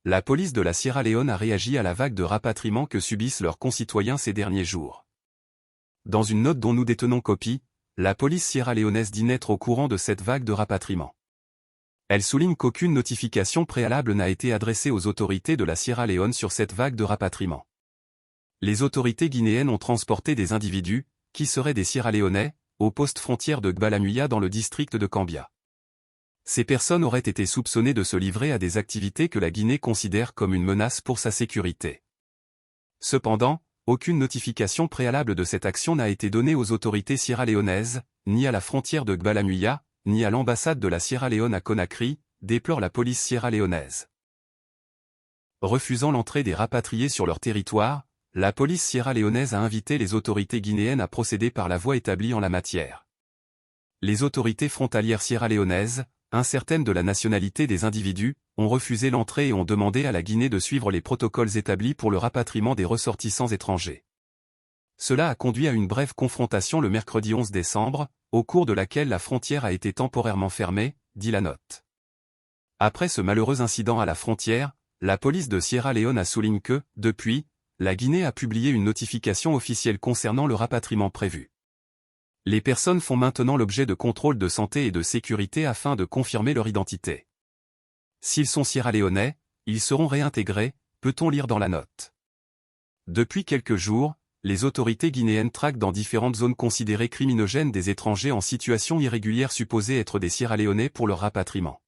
la police de la Sierra Leone a réagi à la vague de rapatriement que subissent leurs concitoyens ces derniers jours. Dans une note dont nous détenons copie, la police sierra-léonaise dit n'être au courant de cette vague de rapatriement. Elle souligne qu'aucune notification préalable n'a été adressée aux autorités de la Sierra Leone sur cette vague de rapatriement. Les autorités guinéennes ont transporté des individus, qui seraient des Sierra-Léonais, au poste frontière de Gbalamuya dans le district de Cambia. Ces personnes auraient été soupçonnées de se livrer à des activités que la Guinée considère comme une menace pour sa sécurité. Cependant, aucune notification préalable de cette action n'a été donnée aux autorités sierra-léonaises, ni à la frontière de Gbalamuya, ni à l'ambassade de la Sierra Leone à Conakry, déplore la police sierra-léonaise. Refusant l'entrée des rapatriés sur leur territoire, la police sierra-léonaise a invité les autorités guinéennes à procéder par la voie établie en la matière. Les autorités frontalières sierra-léonaises, incertaines de la nationalité des individus, ont refusé l'entrée et ont demandé à la Guinée de suivre les protocoles établis pour le rapatriement des ressortissants étrangers. Cela a conduit à une brève confrontation le mercredi 11 décembre, au cours de laquelle la frontière a été temporairement fermée, dit la note. Après ce malheureux incident à la frontière, la police de Sierra Leone a souligné que, depuis, la Guinée a publié une notification officielle concernant le rapatriement prévu. Les personnes font maintenant l'objet de contrôles de santé et de sécurité afin de confirmer leur identité. S'ils sont sierra-léonais, ils seront réintégrés, peut-on lire dans la note. Depuis quelques jours, les autorités guinéennes traquent dans différentes zones considérées criminogènes des étrangers en situation irrégulière supposés être des Sierra-Léonais pour leur rapatriement.